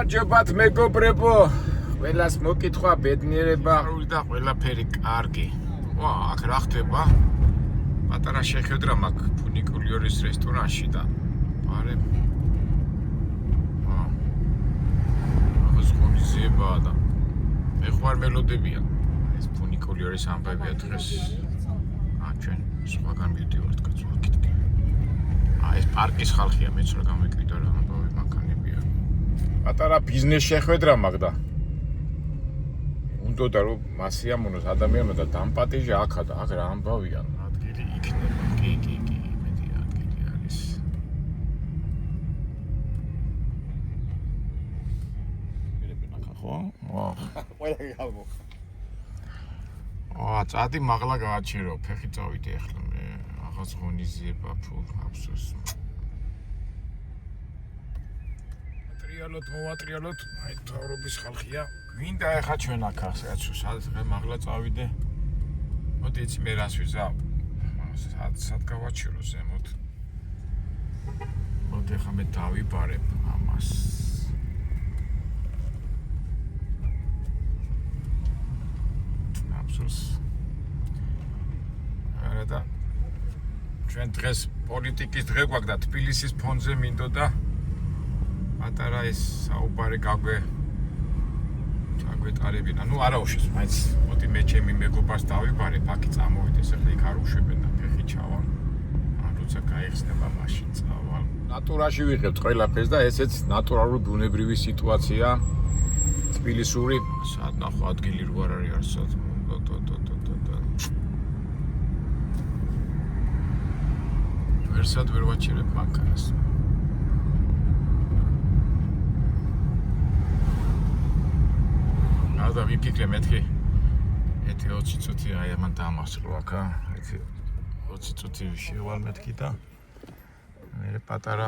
გამარჯობათ მეგობრებო, ყველას მოკითხვა ბედნიერება და ყველაფერი კარგი. ვა, აქ რა ხდება? პატარა შეხედრა მაქვს ფუნიკულიორის რესტორანში და პარემ. ახოს ხონიზება და მე ხوار მელოდებიან. ეს ფუნიკულიორის ამბებია დღეს. ჩვენ სხვაგან მივდივართ კაცო აქეთ. ეს პარკის ხალხია, მეც რა გამეკიდა რა ამბავი მანქანებია. პატარა ბიზნეს შეხვედრა მაგდა. უნდა რომ მასიამონოს ადამიანმა და დამპატიჟე აქა და აქ რა ამბავია. ადგილი იქნება. კი, მეტი ადგილი არის. მერე ნახა ხო? ვაუ. ყველა გამო. წადი მაღლა გააჩერო, ფეხი წავიდე ახლა მე. აღაც ღონიზება ფულ აფსოს. მოვატრიალოთ, აი თავრობის ხალხია. გვინდა ახლა ჩვენ აქ ასე სადღე მაღლა წავიდე. მოდი იცი მე რას ვიზავ. სად გავაჩერო ზემოთ. მოდი ახლა მე დავიბარებ ამას. აფსოს. არა და ჩვენ დღეს პოლიტიკის დღე გვაქვს და თბილისის ფონზე მინდოდა პატარა ეს საუბარი გაგვეტარებინა. ნუ არაუშავს, მაინც მოდი მე ჩემი მეგობარს დავიბარებ, აქი წამოვიდეს, ახლა იქ არ უშვებენ და ფეხი ჩავალ. ან როცა გაიხსნება მაშინ წავალ. ნატურაში ვიღებთ ყველაფერს და ესეც ნატურალური ბუნებრივი სიტუაცია. თბილისური სადნახო ადგილი რო არ არის არსად. ვერსად ვერ ვაჩერებ მანქანას. და ვიფიქრე მეთქი 20 წუთი აი ამან დამასრულა აქა 20 წუთი შევალ მეთქი და მე პატარა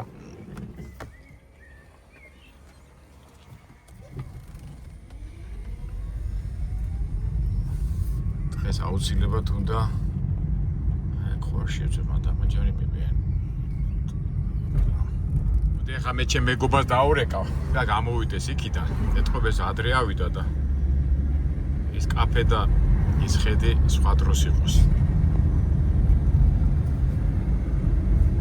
დღეს აუცილებლად უნდა ხوار შეჭება დამაჯარი მებიან მოდი ახლა მე ჩემ მეგობარს დაურეკავ და გამოვიდეს იქიდან ეთყობეს ადრე ავიდა და ის კაფე და ის ხედი სხვა დროს იყოს.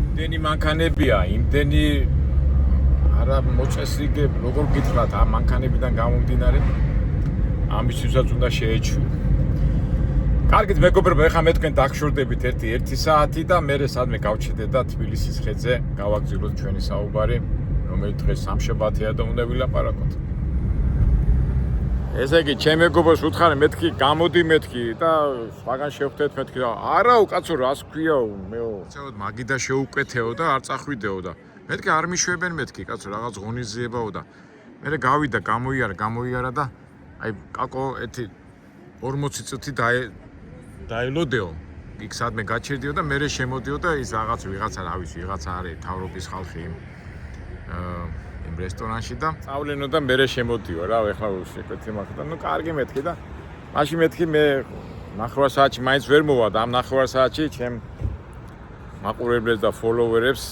იმდენი მანქანებია, იმდენი არა მოწესრიგებ, როგორ გითხრათ, ამ მანქანებიდან გამომდინარე, ამისთვისაც უნდა შეეჩვიო. კარგით მეგობრებო, ეხლა მე თქვენ დაგშორდებით 1 საათი და მე სადმე გავჩერდეთ და თბილისის ხეზე გავაგზავნოთ ჩვენი საუბარი, რომელიც დღეს სამშაბათია და უნდა ვილაპარაკოთ. ესე იგი, ჩემ მეგობრებს უთხარი, მეთქი, გამოდი მეთქი და სხვაგან შევხვდეთ მეთქი და არაო კაცო, რას ქვიაო, მეო. ცოტა მაგიდა შეუკვეთეო და არ წახვიდეო და მეთქი არ მიშვებენ მეთქი, კაცო, რაღაც ღონისძიებაო და მე გავიდა, გამოიარა და აი კაკო 40 წუთი დაელოდეო. იქ სადმე გაჩერდიო და მე შემოდიო და ის ვიღაცა არის თავრობის ხალხი იმ რესტორანში და წავლენო და მე შემოდიო რა, ეხლა შეკვეთი მაქვს და ნუ კარგი მეთქი და მაშინ მეთქი მე 9 საათში მაინც ვერ მოვა და ამ 9 საათში ჩემ მაყურებლებს და ფოლოვერებს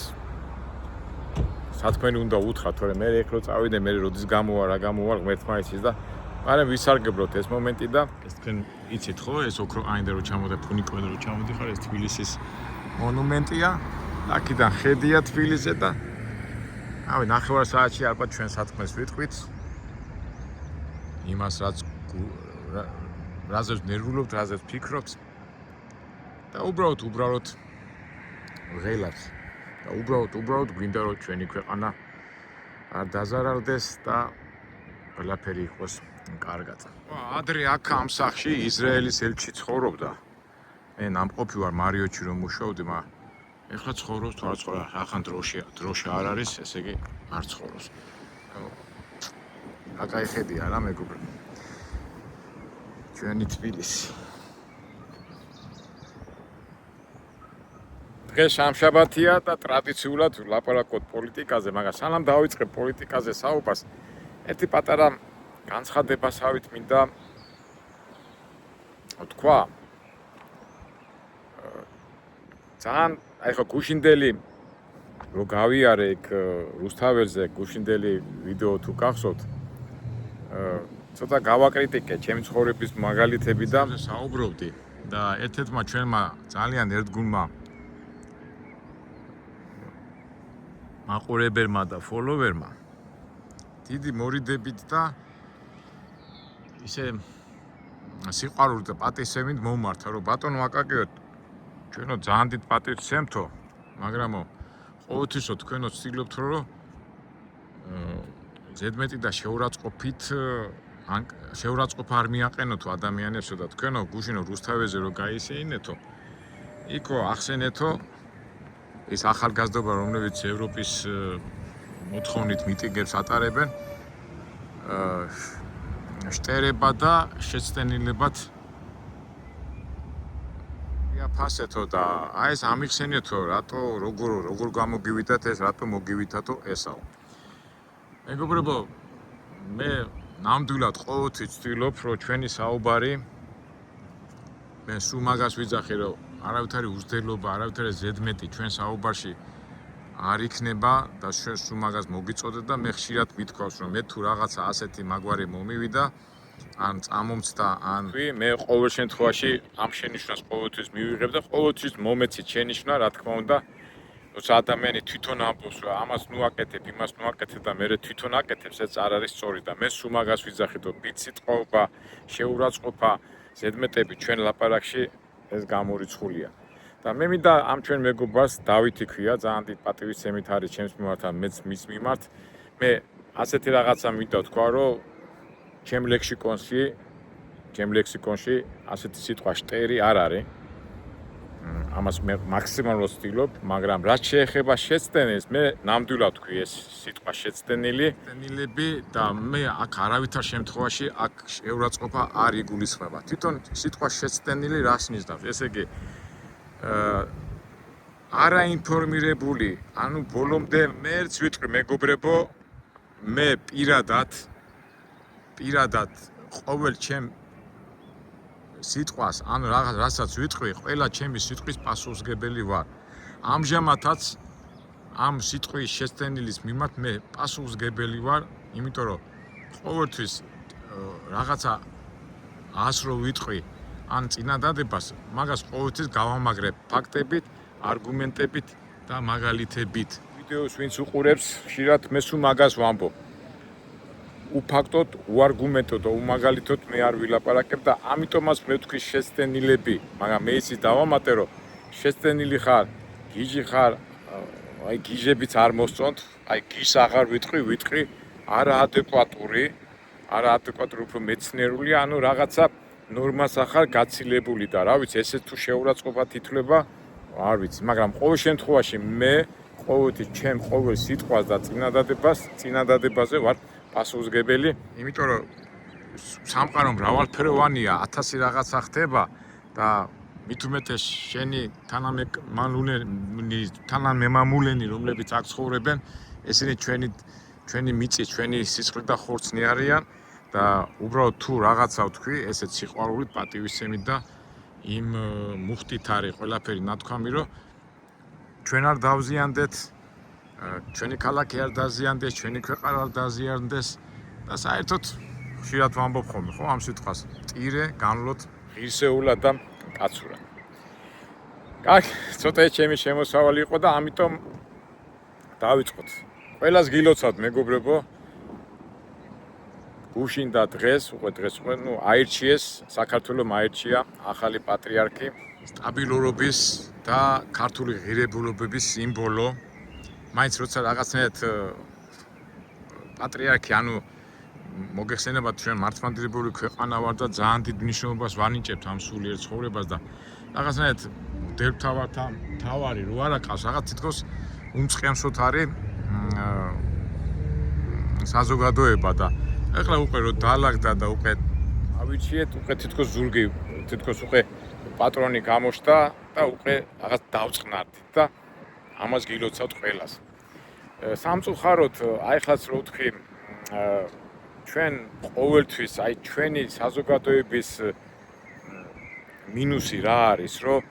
სათქმელი უნდა უთხრათ, თორე მე ეხლა წავიდე, მე როდის გამოვა, რა გამოვა ღმერთმა იცის და მაგრამ ვისარგებლოთ ეს მომენტი და ეს თქვენ იცით ხო, ეს ოქრო აინდა რო ჩამოდა ფუნიკუელი რო ჩამოდიხარ, ეს თბილისის მონუმენტია, აქედან ხედია თბილისზე და ავი 9 საათში ალბათ ჩვენ სათქმელს ვიტყვით. იმას რაზეც ნერვულობთ, რაზეც ფიქრობთ. და უბრალოდ ღელავს. და უბრალოდ გვინდა რომ ჩვენი ქვეყანა არ დაზარალდეს და ყველაფერი იყოს კარგად. ადრე აქ ამ სახლში ისრაელის ელჩი ცხოვრობდა. მე ნამყოფი ვარ მარიოჩი რომ მუშაობდი, მაგრამ ეხლა ცხოვრობს თუ არ ცხოვრობს, ახან დროში არ არის, ესე იგი არ ცხოვრობს. აკაი ხედია რა მეგობრებო. ჩვენი თბილისი. დღეს სამშაბათია და ტრადიციულად ვლაპარაკობთ პოლიტიკაზე, მაგრამ სანამ დავიწყებ პოლიტიკაზე საუბარს, ერთი პატარა განცხადებასავით მინდა თქვა. ძალიან აი ხო გუშინდელი რო გავიარე იქ რუსთაველზე გუშინდელი ვიდეო თუ გახსოვთ ცოტა გავაკრიტიკე ჩემი ცხოვრების მაგალითები და საუბრობდი და ერთ-ერთმა ჩვენმა ძალიან ერთგულმა მაყურებელმა და ფოლოვერმა დიდი მორიდებით და ისე სიყვარულით და პატივისცემით მომმართა, რომ ბატონო აკაკიო, ჩვენო ძალიან დიდ პატივს ვცემთო, მაგრამ ყოველთვისო თქვენო ვცდილობთ, რომ ზედმეტი და შეურაცხყოფა არ მიაყენოთო ადამიანებსო და თქვენო გუშინო რუსთავეზე რო გაისეინეთო, იქო ახსენეთო ეს ახალგაზრდობა, რომლებიც ევროპის მოთხოვნით მიტინგებს ატარებენ, შტერება და შეცდენილებად ფასეთო და აი ეს ამიხსენეთო, რატო როგორ გამოგივიდათ ეს, რატო მოგივითათო ესაო. მეგობრებო, მე ნამდვილად ყოველთვის ვცდილობ, რომ ჩვენი საუბარი მე სულ მაგას ვიძახი, რომ არავითარი უზრდელობა, არავითარი ზედმეტი ჩვენ საუბარში არ იქნება და ჩვენ სულ მაგას მოგიწოდეთ და მე ხშირად მithქვავს, რომ მე თუ რაღაცა ასეთი მაგვარი მომივიდა, ან წამომცდა, ან მე ყოველ შემთხვევაში ამ შენიშვნას ყოველთვის მივიღებ და ყოველთვის მომეცით შენიშვნა, რა თქმა უნდა, როცა ადამიანი თვითონ ამბობს, რომ ამას ნუ აკეთებ, იმას ნუ აკეთებ და მე თვითონ აკეთებს, ეს არ არის სწორი და მე სულ მაგას ვიძახით, რომ პიციტყობა, შეურაცხყოფა, ზედმეტები ჩვენ ლაპარაკში ეს გამორიცხულია. და მე მინდა ამ ჩვენ მეგობარს დავითი ქვია, ძალიან დიდ პატივისცემით არის ჩემს მიმართ, მეც მის მიმართ. მე ასეთი რაღაცა მინდა თქვა, რომ ჩემ ლექსიკონში ასეთი სიტყვა შტერი არ არის. ამას მე მაქსიმალურად ვცდილობ, მაგრამ რაც შეეხება შეცდენილს, მე ნამდვილად ვქვი ეს სიტყვა შეცდენილები და მე აქ არავითარ შემთხვევაში აქ შეურაცხყოფა არ იგულისხმება. თვითონ სიტყვა შეცდენილი რას ნიშნავს? ესე იგი არაინფორმირებული, ანუ ბოლომდე მეც ვიტყვი მეგობრებო, მე პირადად ყოველ ჩემ სიტყვას, ანუ რასაც ვიტყვი, ყველა ჩემი სიტყვის პასუხისმგებელი ვარ. ამჟამადაც ამ სიტყვის შეცდენილის მიმართ მე პასუხისმგებელი ვარ, იმიტომ რომ ყოველთვის რაღაცა ასრო ვიტყვი, ან წინადადებას, მაგას ყოველთვის გავამაგრებ ფაქტებით, არგუმენტებით და მაგალითებით. ვიდეოს ვინც უყურებს, ხშირად მე სულ მაგას ვამბობ. უფაქტოდ, უარგუმენტოდ და უმაგალითოდ მე არ ვილაპარაკებ და ამიტომაც მე ვთქვი შეცდენილები, მაგრამ მე იცით დავამატე, რომ შეცდენილი ხარ, გიჟი ხარ, აი გიჟებიც არ მოსწონთ, აი გიჟს აღარ ვიტყვი, არაადეკვატური, უფრო მეცნიერული, ანუ რაღაცა ნორმას ახარ გაცილებული და რა ვიცი, ესე თუ შეურაცხყოფად ითვლება, არ ვიცი, მაგრამ ყოველ შემთხვევაში მე ყოველთვის ჩემ ყოველ სიტყვას და წინადადებაზე ვარ პასუხისმგებელი, იმიტომ რომ სამყარო მრავალფეროვანია, 1000 რაღაცა ხდება და მით უმეტეს შენი თანამემამულენი, რომლებიც აქ ცხოვრებენ, ესენი ჩვენი მიწის, ჩვენი სისხლი და ხორცნი არიან და უბრალოდ თუ რაღაცა ვთქვი, ესეც სიყვარულით, პატივისცემით და იმ მუხტით არის ყველაფერი ნათქვამი, რომ ჩვენ არ დავზიანდეთ, ჩვენი ქალაქი არ დაზიანდეს, ჩვენი ქვეყანა არ დაზიანდეს და საერთოდ ხშირად ვამბობ ხოლმე, ხო, ამ სიტყვას, ტირე, განვლოდ, ღირსეულად და კაცურად. კარგი, ცოტა ჩემი შემოსავალი იყო და ამიტომ დავიწყოთ. ყველას გილოცავთ, მეგობრებო, გუშინდა დღეს, აირჩიეს, საქართველოს აირჩია ახალი პატრიარქი, სტაბილურობის და ქართული ღირებულებების სიმბოლო. მაინც როცა რაღაცნაირად პატრიარქი, ანუ მოგეხსენებათ ჩვენ მართლმადიდებელი ქვეყანა ვარ და ძალიან დიდ მნიშვნელობას ვანიჭებთ ამ სულიერ ცხოვრებას და რაღაცნაირად მდელმთავართა მთავარი რო არა ყავს, რაღაც თითქოს უმწყემსოთ არის საზოგადოება და ეხლა უკვე რო დაალაგდა და უკვე ავიჩიეთ, უკვე თითქოს ზურგი, თითქოს უკვე პატრონი გამოშთა და უკვე რაღაც დავწყნარდით და ამას გილოცავთ ყველას. სამწუხაროდ, აი ხაც რო ვთქვი, ჩვენ ყოველთვის, აი ჩვენი საზოგადოების მინუსი რა არის, რომ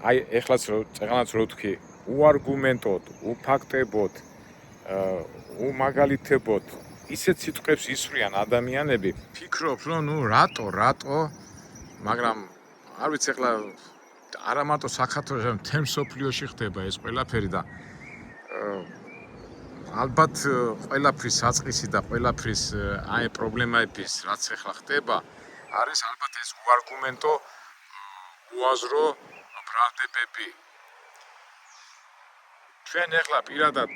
აი ეხლაც წეგანაც რო ვთქვი, უარგუმენტოდ, უფაქტებოდ, უმაგალითებოდ ისეთ სიტყვებს ისვრიან ადამიანები, ფიქრობ, რომ რატო, მაგრამ არ ვიცი ახლა არა მარტო საქართველოში, მთელ მსოფლიოში ხდება ეს ყველაფერი და ალბათ ყველაფრის საწყისი და ყველაფრის აი პრობლემების რაც ახლა ხდება, არის ალბათ ეს უარგუმენტო უაზრო ბრალდებები. ჩვენ ახლა პირადად,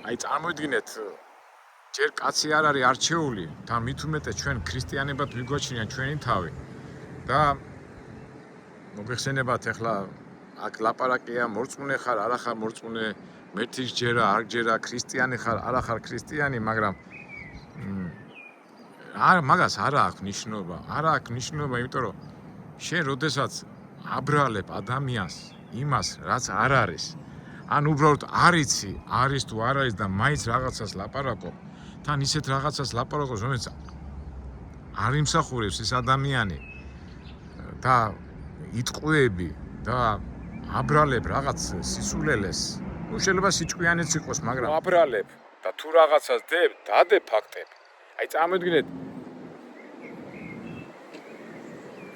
აი წარმოიდგინეთ, ჯერ კაცი არ არის არჩეული და მით უმეტეს ჩვენ ქრისტიანებად ვიგვაჩნია ჩვენი თავი და მოგეხსენებათ ახლა აქ ლაპარაკია მორწმუნე ხარ, არა ხარ მორწმუნე, მერთვის ჯერა, არ ჯერა, ქრისტიანი ხარ, არა ხარ ქრისტიანი, მაგრამ მაგას არა აქვს ნიშნობა, იმიტომ რომ შენ როდესაც აბრალებ ადამიანს იმას, რაც არ არის, ან უბრალოდ არიცი, არის თუ არ არის და მაინც რაღაცას ლაპარაკობ, თან ისეთ რაღაცას ლაპარაკობს, რომელიც არ იმსახურებს ეს ადამიანი და იტყვეები და აბრალებ რაღაც სისულელეს, შეიძლება სიჭკვიანიც იყოს, მაგრამ აბრალებ და თუ რაღაცას დებ, დადებ ფაქტები. აი წარმოიდგინეთ,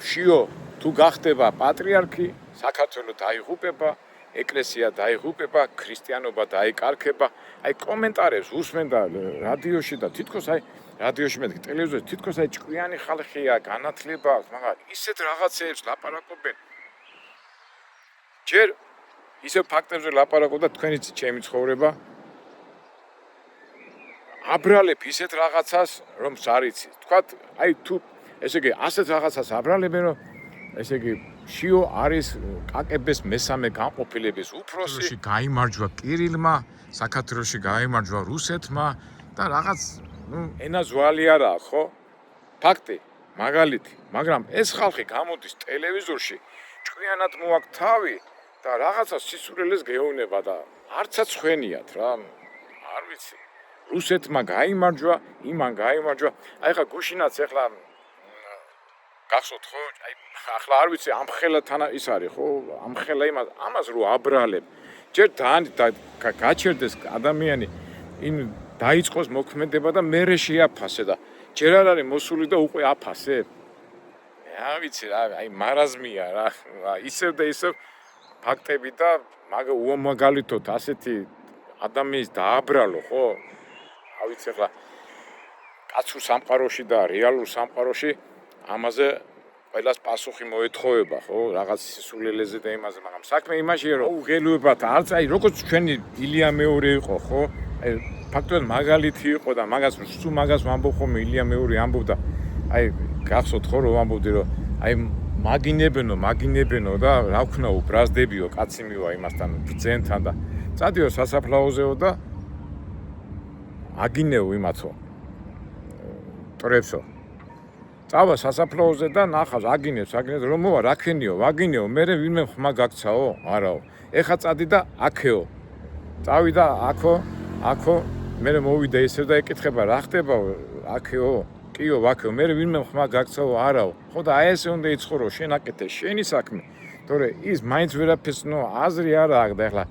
შიო თუ გახდება პატრიარქი, საქართველო დაიღუპება, ეკლესია დაიღუპება, ქრისტიანობა დაიკარგება. აი კომენტარებს უსმენდა რადიოში და თითქოს აი რადიოში მეთქი ტელევიზორში თითქოს აი ჭკვიანი ხალხია, განათლება აქვს, მაგრამ ისეთ რაღაცეებს ლაპარაკობენ. ჯერ ისე ფაქტებზე ლაპარაკობ და თქვენიც ჩემი ცხოვრება აბრალებ ისეთ რაღაცას, რომ სარიცი. თქვათ, აი თუ ესე იგი ასეთ რაღაცას აბრალებენ, რომ ესე იგი შიო არის კაკების მესამე განყოფილების უფროსი, გაიმარჯვა კირილმა, საქართველოში გაიმარჯვა რუსეთმა და რაღაც, ენა ზვალი არა, ხო? ფაქტი, მაგალითი, მაგრამ ეს ხალხი გამოდის ტელევიზორში, ჭკვიანად მოაქვს თავი და რაღაცა სისულელეს გეუბნება და არცაც ხვენიათ რა, არ ვიცი. რუსეთმა გაიმარჯვა, იმან გაიმარჯვა. აი ხა გუშინაც ახლა გახსოვთ ხო? აი ახლა არ ვიცი, ამხელა თან ის არის ხო? ამხელა ამას რო აბრალებ. ჯერ გაჩერდეს ადამიანი, იმ დაიწყოს მოქმედება და მერე შეაფასე და ჯერ არ არის მოსული და უკვე აფასე. რა ვიცი რა, აი მარაზმია რა. ისევ და ისევ ფაქტები და მაგალითოდ ასეთი ადამიანის დააბრალო, ხო? რა ვიცი ახლა კაცურ სამყაროში და რეალურ სამყაროში ამაზე ყველას პასუხი მოეთხოვება, ხო? რაღაც სისულელეზე და იმაზე, მაგრამ საქმე იმაშია, რომ უღელვებათ არც აი როგორც ჩვენი ილია მეორე იყო, ხო? აი ფაქტობრივად მაგალითი იყო და მაგას სულ მაგას ვამბობ ხოლმე, ილია მეორე ამბობდა, აი გახსოვთ ხო რომ ამბობდი, რომ აი მაგინებენო და რა ვქნაო, ბრაზდებიო, კაცი მივა იმასთან ბრძენთან და წადიო სასაფლაოზეო და აგინეო იმათო. ტრებსო. წავა სასაფლაოზე და ნახავს, აგინებს, რომ მოვა რა ქენიო, ვაგინეო, მე ვინმე ხმა გაქცაო, არაო. ეხა წადი და აქეო. წავიდა აქო, მე მოვიდა ისევ და ეკითხება, რა ხდება აქეო? კიო, ვაქეო, მე ვინმე ხმა გაქცაო, არაო. ხო და აი ესე უნდა იცხოვრო, შენ აკეთე, შენი საქმე. თორე ის მაინც ვერაფერს აზრი არ აქვს და ეხლა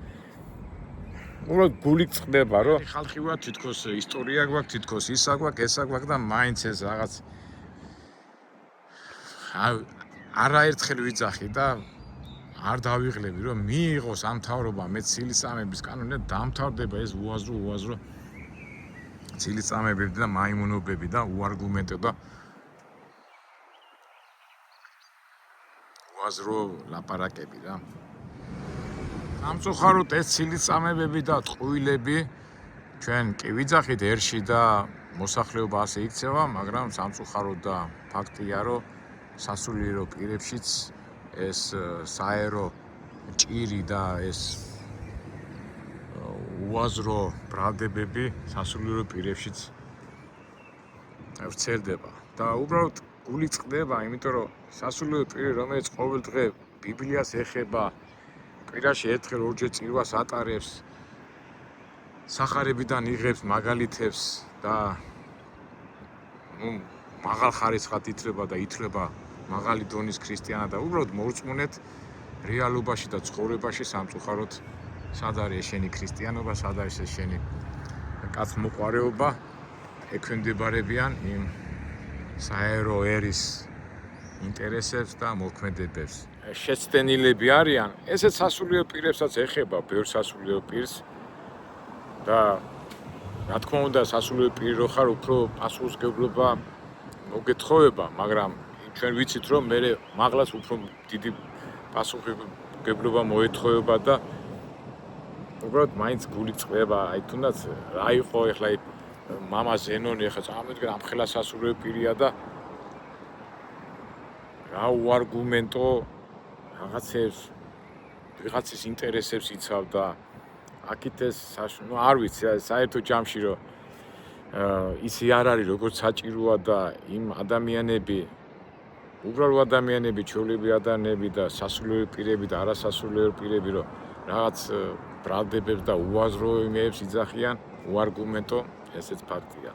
უბრალოდ გული წყდება, რომ ხალხი ვარ, თითქოს ისტორია გვაქვს, თითქოს ისა გვაქვს, ესა გვაქვს და მაინც ეს რაღაც არაერთხელ ვიძახი და არ დავიღლები, რომ მიიღოს ამ მთავრობა მე ცილისწამების კანონი და დამთავრდება ეს უაზრო ცილისწამებები და მაიმუნობები და უარგუმენტო და უაზრო ლაპარაკები რა. სამწუხაროდ ეს ცილისწამებები და ტყუილები ჩვენ კი ვიძახით ერში და მოსახლეობა ასე იქცევა, მაგრამ სამწუხაროდ და ფაქტია, რომ სასულიერო პირებშიც ეს საერო ჭირი და ეს უაზრო ბრალდებები სასულიერო პირებშიც ვრცელდება და უბრალოდ გული წყდება, იმიტომ რომ სასულიერო პირი, რომელიც ყოველ დღე ბიბლიას ეხება, კვირაში ერთხელ ორჯერ წირვას ატარებს, სახარებიდან იღებს მაგალითებს და მაღალ ხარისხად ითვლება და ითვლება მაღალი დონის ქრისტიანად და უბრალოდ მორწმუნეთ რეალობაში და ცხოვრებაში სამწუხაროდ სად არის შენი ქრისტიანობა, სად არის შენი კაცმოყვარეობა, ექვემდებარებიან იმ საერო ერის ინტერესებს და მოქმედებებს. შეცდენილები არიან, ესეც სასულიერო პირებსაც ეხება, ბევრ სასულიერო პირს და რა თქმა უნდა სასულიერო პირი რო ხარ, უფრო პასუხისმგებლობა მოგეთხოვება, მაგრამ ჩვენ ვიცით რომ მე მაღლას უფრო დიდი პასუხისმგებლობა მოეთხოვება და უბრალოდ მაინც გული წყდება, აი თუნდაც რა იყო ეხლა მამა ზენონი ეხლა წამოიდგენ ამ ხელა სასულიერო პირია და რა უარგუმენტო რაღაცებს ვიღაცის ინტერესებს იცავდა აქეთ ეს ნუ არ ვიცი საერთო ჯამში რომ ისი არ არის როგორც საჭიროა და იმ ადამიანები უბრალო ადამიანები, ჩვეულებრივი ადამიანები და სასულიერო პირები და არასასულიერო პირები რომ რაღაც ბრალდებებს და უაზროებებს იძახიან, უარგუმენტო, ესეც ფაქტია.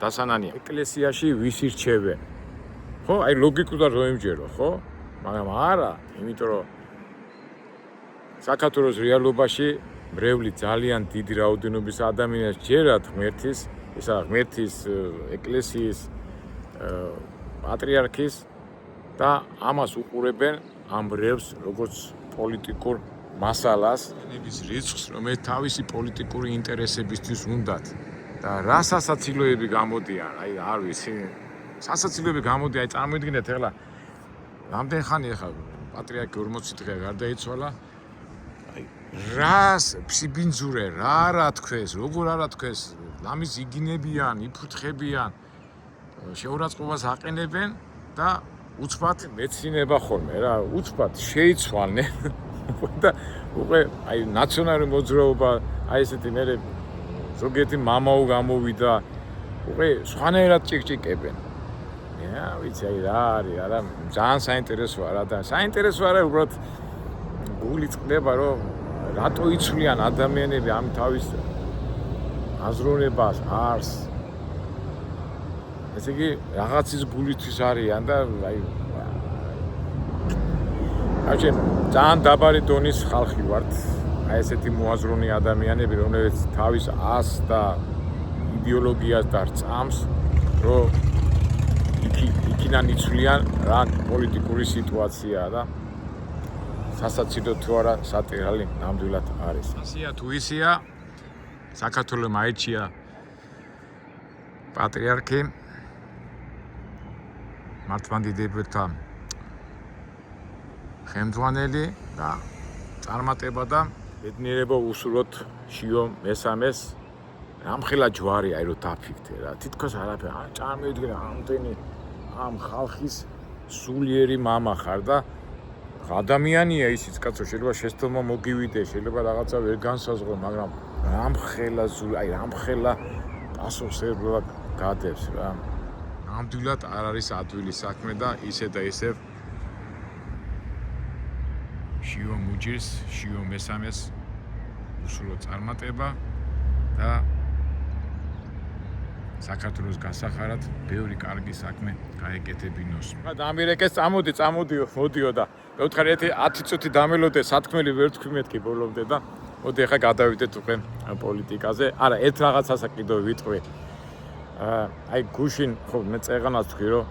დასანანია. ეკლესიაში ვის ირჩევენ? ხო, აი ლოგიკურად რო ემჯერო, ხო? მაგრამ არა, იმიტომ რომ საქართველოს რეალობაში მრევლი ძალიან დიდი რაოდენობის ადამიანს ჯერათ ღმერთის, ისა ღმერთის ეკლესიის პატრიარქის და ამას უყურებენ ამ მრევლს როგორც პოლიტიკურ მასალას, ნების რიცხვს, რომელიც თავისი პოლიტიკური ინტერესებისთვის უნდათ და რა სასაცილოები გამოდიან, აი არ ვიცი, სასაცილოები გამოდიან, აი წარმოიდგინეთ ახლა რამდენ ხანი ახლა პატრიარქი 40 დღეა გარდაიცვალა, აი რას ფსიბინძურე, რა თქვეს, როგორ არა თქვეს, ამის იგინებიან, იფუთხებიან, შეურაცხყოფას აყენებენ და უცბად მეცინება ხოლმე რა, უცბად შეიცვალნენ და უკვე აი ნაციონალური მოძრაობა აი ესეთი მე ზოგიერთი მამაო გამოვიდა უკვე სხვანაირად ჭიკჭიკებენ. რა ვიცი აი რა არის, არა ძალიან საინტერესოა რა და საინტერესო არა უბრალოდ გული წყდება რომ რატო იცვლიან ადამიანები ამ თავის აზროვნებას არს. ესე იგი რაღაცის გულისთვის არიან და აი აჩე ძალიან დაბალი დონის ხალხი ვართ. აი ესეთი მოაზროვნე ადამიანები, რომლებიც თავის ას და იდეოლოგიას და რწამს, რომ იქიდან იცვლიან რა პოლიტიკური სიტუაციაა და სასაცილო თუ არა სატირალი ნამდვილად არის. ასია თუ ისია, საქართველოს აირჩია პატრიარქი მართლმადიდებელთა ხელმძღვანელი და წარმატება და ბედნიერება უსურვოთ შიო მესამეს რამხელა ჯვარი აი რომ დაფიქრდე რა თითქოს არაფერი არ წარმოიდგინე ამდენი ამ ხალხის სულიერი მამა ხარ და ადამიანია ისიც კაცო შეიძლება შეცდომა მოგივიდე შეიძლება რაღაცა ვერ განსაზღვრო მაგრამ რამხელა აი რამხელა პასუხისმგებლობა გადებს რა ნამდვილად არ არის ადვილი საქმე და ისე და ისევ შიო მუჯირს, შიო მესამეს უსურო წარმატება და საქართველოს გასახარად ბევრი კარგი საქმე გაეკეთებინოს. და ამერიკას მოდიო და მე ვთხარ 10 წუთი დამელოდე სათქმელი ვერ თქვი მეთქი ბოლომდე და მოდი ახლა გადავიდეთ უკვე პოლიტიკაზე. არა, ერთ რაღაცასა კიდევ ვიტყვი. აი გუშინ ხო მე წეღანას თქვი რომ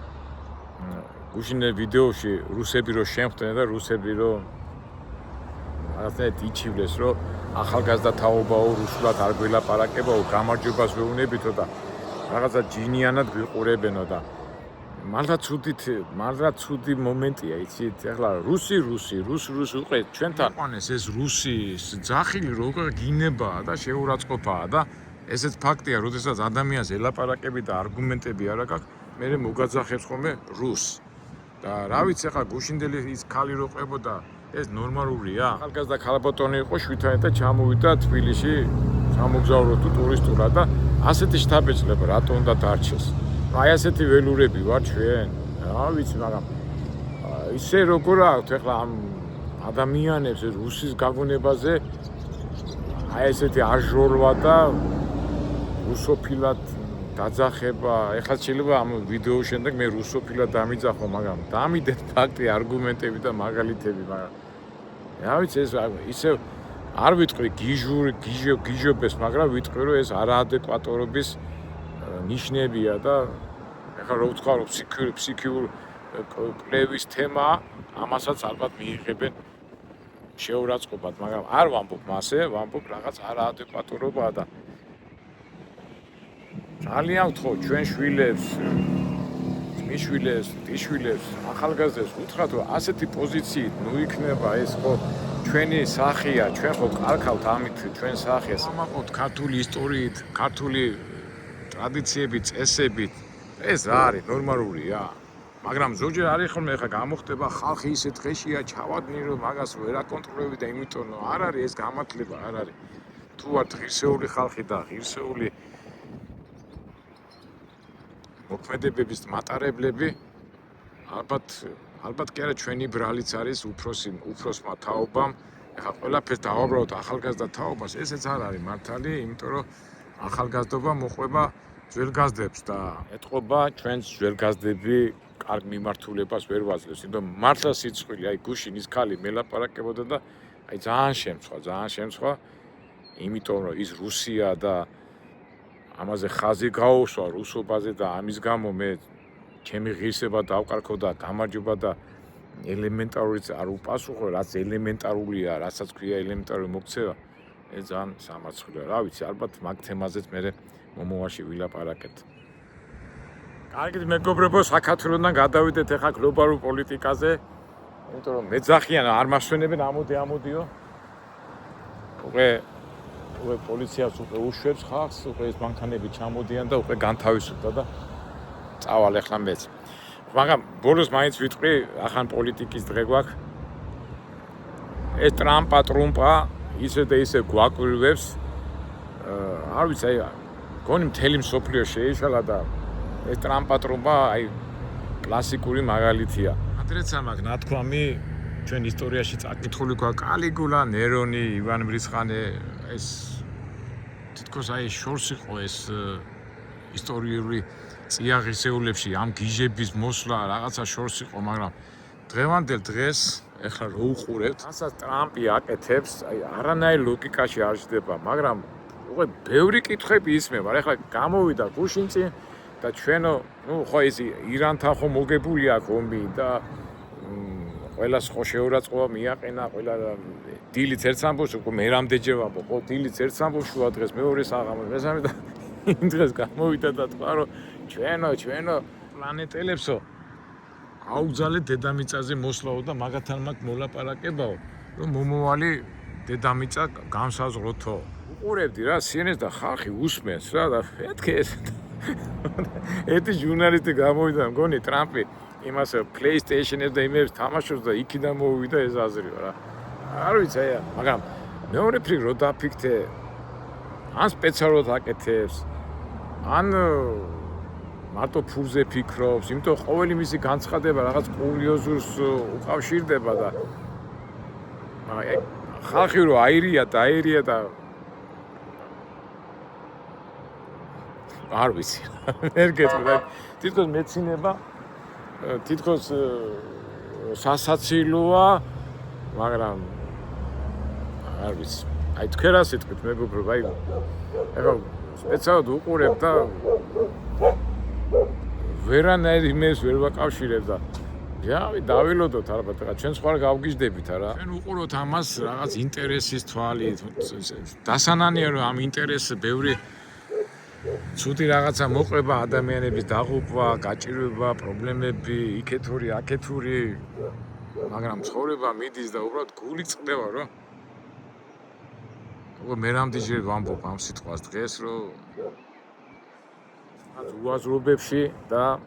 გუშინ ვიდეოში რუსები რო შემხვდნენ და რუსები რო რაღაცნაირად იჩივლეს რომ ახალგაზრდა თაობაო რუსულად არ გველაპარაკებაო გამარჯვებას ვეუბნებითო და რაღაცა ჯინიანად ვიყურებენო და მართლა ცუდი მომენტია იცით ეხლა რუსი უყე ჩვენთან ყანეს ეს რუსის ძახილი როგორ გინებაა და შეურაცხყოფაა და ესეც ფაქტია როდესაც ადამიანს ელაპარაკები და არგუმენტები არ აქვს მე მოგაძახებს ხოლმე რუსს და რა ვიცი ეხლა გუშინდელი ის ქალი რო ყვებოდა ეს ნორმალურია? ახალგაზრდა ქალბატონი იყო შვიდთან და ჩამოვიდა თბილისში სამოგზაურო თუ ტურისტულად და ასეთი შთაბეჭდილება რატო უნდა დარჩეს? აი ასეთი ველურები ვარ ჩვენ. რა ვიცი, მაგრამ ისე როგორ აქვს ეხლა ამ ადამიანებს რუსის გაგონებაზე აი ესეთი აჟორვა და რუსოფილად დაძახება. ეხლა შეიძლება ამ ვიდეოს შემდეგ მე რუსოფილად დამიძახო, მაგრამ დამიდეთ ფაქტი, არგუმენტები და მაგალითები, მაგრამ რა ვიცი ეს ისე არ ვიტყვი გიჟობეს, მაგრამ ვიტყვი რომ ეს არაადეკვატურობის ნიშნებია და ეხლა რო ვთქვა რომ ფსიქიურ კვლევის თემა ამასაც ალბათ მიიღებენ შეურაცხყოფად, მაგრამ არ ვამბობ მასე, ვამბობ რაღაც არაადეკვატურობაა და ძალიან ვთხოვ ჩვენ შვილებს, მიშვილებს, ტიშვილებს, ახალგაზრდებს უთხრათ რომ ასეთი პოზიციით ნუ იქნება ეს ხო ჩვენი სახია, ჩვენ ხო ყარქავთ ამით ჩვენ სახეს. ამაყოთ ქართული ისტორიით, ქართული ტრადიციებით, წესებით. ეს არის ნორმალურია. მაგრამ ზოგჯერ არის ხოლმე ხა გამოხდება ხალხი ისე დღეშია ჩავადნი რომ მაგას ვერ აკონტროლები და იმიტომ რომ არ არის ეს გამართლება არ არის. თუ არ ღირსეული ხალხი და ღირსეული მოქმედებების მატარებლები ალბათ კი არა ჩვენი ბრალიც არის უფროსმა თაობამ. ეხლა ყველაფერს დავაბრალოთ ახალგაზრდა თაობას, ესეც არ არის მართალი, იმიტომ რომ ახალგაზრდობა მოყვება ძველგაზრდებს და ეთყობა ჩვენს ძველგაზრდები კარგ მიმართულებას ვერ ვაძლევს, იმიტომ მართლა სიცხვილი, აი გუშინ ის ქალი მელაპარაკებოდა და აი ძალიან შემცხვა, იმიტომ რომ ის რუსია და ამაზე ხაზი გაუსვა რუსობაზე და ამის გამო მე ჩემი ღირსება დავკარგო და გამარჯობა და ელემენტარული არ უპასუხო, რაც ელემენტარულია, რასაც ქვია ელემენტარული მოქცევა, ეს ძალიან სამარცხვია. რა ვიცი, ალბათ მაგ თემაზეც მე მომავალში ვილაპარაკეთ. კარგით მეგობრებო, საქართველოსთან გადავიდეთ ახლა გლობალურ პოლიტიკაზე, იმიტომ რომ მეძახიან არ მასვენებენ ამოდიო. უკვე პოლიციას უკვე უშვებს ხალხს, უკვე ეს მანქანები ჩამოდიან და უკვე განთავისუფლდა და წავალ ახლა მეც. მაგრამ ბოლოს მაინც ვიტყვი, ახან პოლიტიკის დღე გვაქვს. ეს ტრამპა ისე და ისე გვაკვირვებს. არ ვიცი, აი გონი მთელი მსოფლიო შეიშალა და ეს ტრამპა აი კლასიკური მაგალითია. ადრეც ამაკ ნათქვამი ჩვენ ისტორიაში წაკითხული გვაქვს კალიგულა, ნერონი, ივან მრისხანე, ეს თითქოს აი შორს იყო ეს ისტორიული წიაღისეულებში ამ გიჟების მოსვლა რაღაცა შორს იყო, მაგრამ დღევანდელ დღეს ეხლა რო უყურებთ, რასაც ტრამპი აკეთებს, აი არანაირ ლოგიკაში არ ჯდება, მაგრამ უკვე ბევრი კითხვები ისმევა. ეხლა გამოვიდა გუშინ წინ და ჩვენო, ხო ეს ირანთან ხო მოგებული აქვს ომი და ყველას ხო შეურაცხყოფა მიაყენა, ყველა დილიც ერთ ამბობს, უკვე მერამდეჯერ ვამბობ, ხო დილიც ერთ ამბობს შუა დღეს, მეორე საღამოს, მესამე და იმ დღეს გამოვიდა და თქვა რომ ჩვენო პლანეტელებსო აუგზავნეთ დედამიწაზე მოსვლაო და მაგათთან მაგ მოლაპარაკებაო, რომ მომავალი დედამიწა განსაზღვროთო. უყურებდი რა CNN-ს და ხალხი უსმენს რა და მეთქე ეს ერთი ჟურნალისტი გამოვიდა, მგონი ტრამპი იმას PlayStation-ებს და იმებს თამაშობს და იქიდან მოვიდა ეს აზრიო რა. არ ვიცი აი, მაგრამ მეორე ფრიგ რო დაფიქრე, ან სპეციალურად აკეთებს, ან მარტო ფულზე ფიქრობს, იმიტომ ყოველი მისი განცხადება რაღაც კურიოზულს უკავშირდება და აი ხალხი რო აირია და არ ვიცი. ვერ გეტყვი, თითქოს მეცინება, თითქოს სასაცილოა, მაგრამ არ ვიცი. აი თქვენ რა სიტყვით მეგობრებო, აი ეხლა სპეციალურად უყურებ და ვერანაირ იმეს ვერ ვაკავშირებ და დავილოდოთ ალბათ, რა ჩვენ სხვა გავგიჟდებით არა. ჩვენ უყუროთ ამას რაღაც ინტერესის თვალით. დასანანია რომ ამ ინტერესს ბევრი ცუდი რაღაცა მოყვება, ადამიანების დაღუპვა, გაჭირვება, პრობლემები, იქეთური, აქეთური, მაგრამ ცხოვრება მიდის და უბრალოდ გული წყდება რა. უკვე მერამდეჯერ ვამბობ ამ სიტყვას დღეს, რომ უაზრობებში და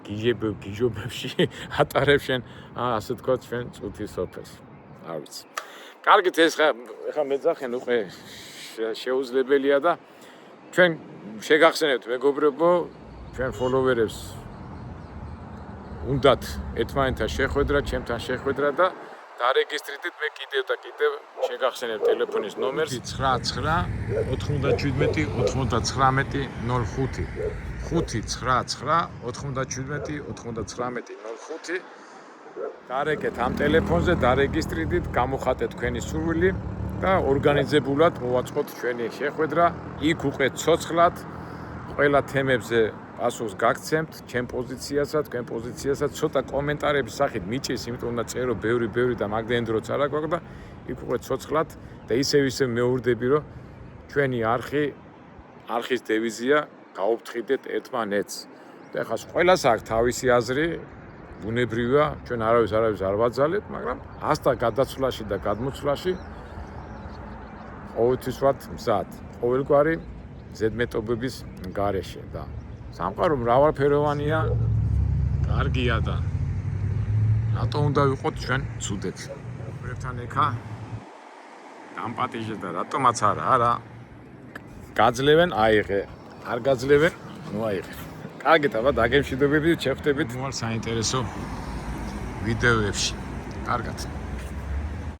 გიჟობებში ატარებ შენ, ასე თქვა ჩვენ წუთის სოფელს. არ ვიცი. კარგით, ეს ხა მეძახენ უკვე შეუძლებელია და ჩვენ შეგახსენებთ მეგობრებო, ჩვენ ფოლოვერებს უნდათ ერთმანეთთან შეხვედრა, ჩემთან შეხვედრა და დარეგისტრირდით მე კიდევ შეგახსენებთ ტელეფონის ნომერს 99 97 99 05 599 97 99 05 დარეგეთ ამ ტელეფონზე, დარეგისტრირდით, გამოხატეთ თქვენი სურვილი და ორგანიზებულად მოვაწყოთ ჩვენი შეხვედრა, იქ უყეთ ცოცხლად, ყველა თემებზე პასუხს გაგცემთ, ჩემ პოზიციასაც, თქვენ პოზიციასაც, ცოტა კომენტარების სახით მიჭის, იმიტომ უნდა წერო ბევრი და მაგდენ დროც არ აგვაქვს და იქ უკვე ცოცხლად და ისევ მეურდები, რომ ჩვენი არხის დევიზია გაუფრთხილდეთ ერთმანეთს. და ხა ყველას აქვს თავისი აზრი, ბუნებრივია, ჩვენ არავის არ ვაძალებთ, მაგრამ ასთა გადაცვლაში და გადმოცვლაში ყოველთვის ვართ მზად. ყოველგვარი ზედმეტობების გარეშე და სამყარო მრავალფეროვანია, კარგია და რატო უნდა ვიყოთ ჩვენ ცუდეთ. მოგებთან ეხა დამპატიჟე და რატომაც არა გაძლევენ აიღე, არ გაძლევენ ნუ აიღე. კარგით, აბა დაგემშვიდობებით, შეხვდებით მოარ საინტერესო ვიდეოებში. კარგად.